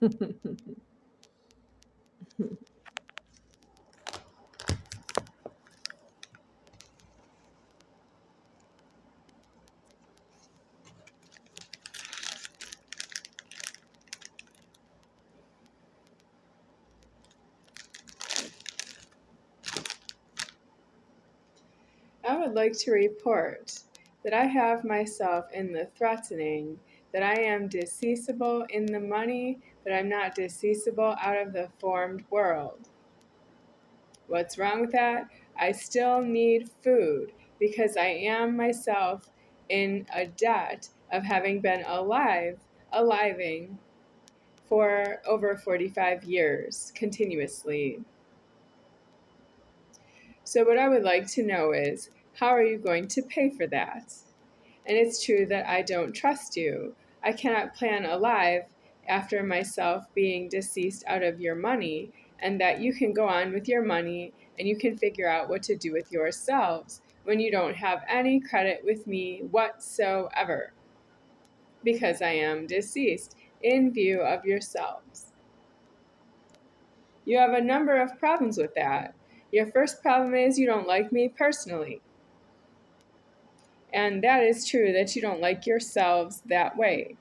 I would like to report that I have myself in the threatening that I am deceasable in the money, but I'm not deceasable out of the formed world. What's wrong with that? I still need food because I am myself in a debt of having been aliving for over 45 years continuously. So what I would like to know is, how are you going to pay for that? And it's true that I don't trust you. I cannot plan alive after myself being deceased out of your money, and that you can go on with your money and you can figure out what to do with yourselves when you don't have any credit with me whatsoever, because I am deceased in view of yourselves. You have a number of problems with that. Your first problem is you don't like me personally. And that is true that you don't like yourselves that way.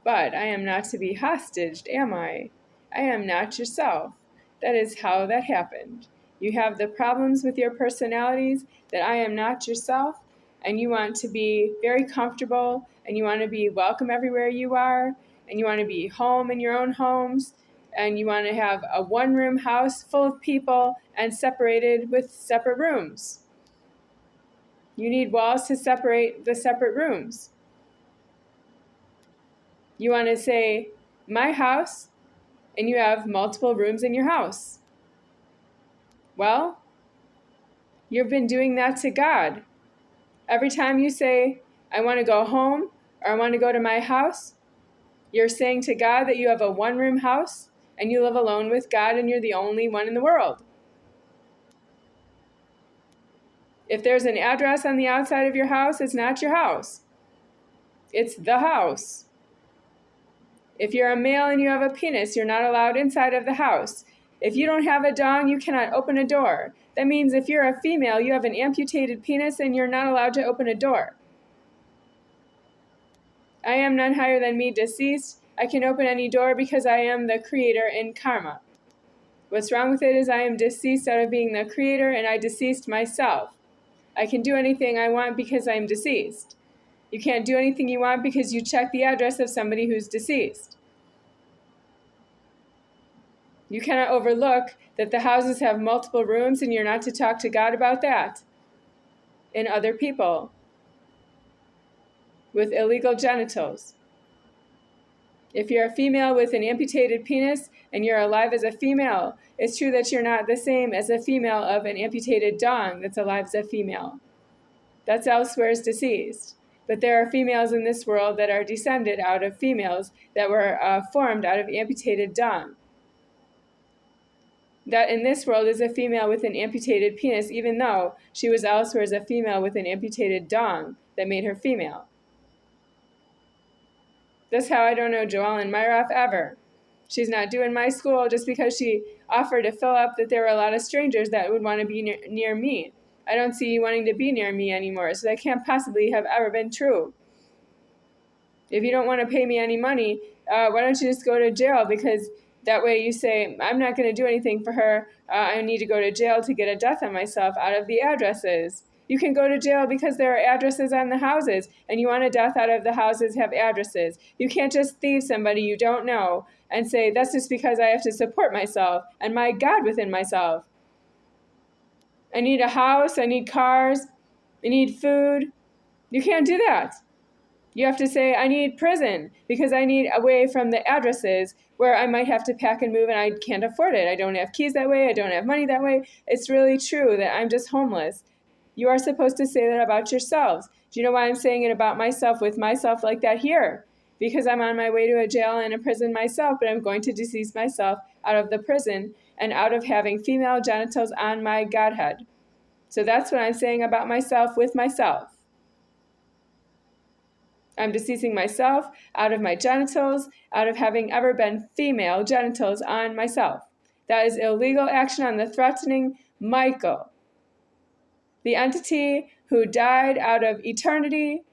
But I am not to be hostaged, am I? I am not yourself. That is how that happened. You have the problems with your personalities that I am not yourself, and you want to be very comfortable, and you want to be welcome everywhere you are, and you want to be home in your own homes, and you want to have a one-room house full of people and separated with separate rooms. You need walls to separate the separate rooms. You want to say, my house, and you have multiple rooms in your house. Well, you've been doing that to God. Every time you say, I want to go home, or I want to go to my house, you're saying to God that you have a one-room house, and you live alone with God, and you're the only one in the world. If there's an address on the outside of your house, it's not your house. It's the house. If you're a male and you have a penis, you're not allowed inside of the house. If you don't have a dong, you cannot open a door. That means if you're a female, you have an amputated penis and you're not allowed to open a door. I am none higher than me, deceased. I can open any door because I am the creator in karma. What's wrong with it is I am deceased out of being the creator, and I deceased myself. I can do anything I want because I'm deceased. You can't do anything you want because you check the address of somebody who's deceased. You cannot overlook that the houses have multiple rooms, and you're not to talk to God about that and other people with illegal genitals. If you're a female with an amputated penis and you're alive as a female, it's true that you're not the same as a female of an amputated dong that's alive as a female. That's elsewhere is deceased. But there are females in this world that are descended out of females that were formed out of amputated dong. That in this world is a female with an amputated penis, even though she was elsewhere as a female with an amputated dong that made her female. That's how I don't know Joellen Myroff ever. She's not doing my school just because she offered to fill up that there were a lot of strangers that would want to be near me. I don't see you wanting to be near me anymore, so that can't possibly have ever been true. If you don't want to pay me any money, why don't you just go to jail? Because that way you say, I'm not going to do anything for her. I need to go to jail to get a death on myself out of the addresses. You can go to jail because there are addresses on the houses, and you want a death out of the houses have addresses. You can't just thieve somebody you don't know and say, that's just because I have to support myself and my God within myself. I need a house, I need cars, I need food. You can't do that. You have to say, I need prison because I need away from the addresses where I might have to pack and move and I can't afford it. I don't have keys that way. I don't have money that way. It's really true that I'm just homeless. You are supposed to say that about yourselves. Do you know why I'm saying it about myself with myself like that here? Because I'm on my way to a jail and a prison myself, but I'm going to decease myself out of the prison and out of having female genitals on my Godhead. So that's what I'm saying about myself with myself. I'm deceasing myself out of my genitals, out of having ever been female genitals on myself. That is illegal action on the threatening Michael, the entity who died out of eternity,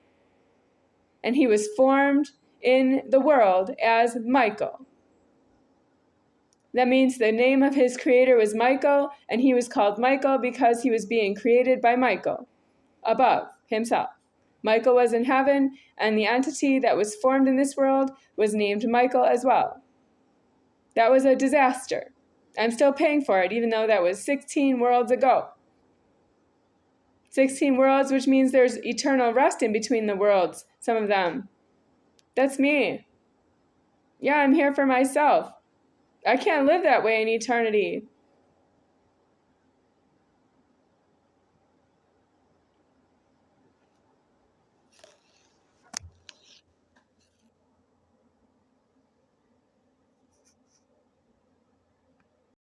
and he was formed in the world as Michael. That means the name of his creator was Michael, and he was called Michael because he was being created by Michael, above himself. Michael was in heaven, and the entity that was formed in this world was named Michael as well. That was a disaster. I'm still paying for it, even though that was 16 worlds ago. 16 worlds, which means there's eternal rest in between the worlds, some of them. That's me. Yeah, I'm here for myself. I can't live that way in eternity.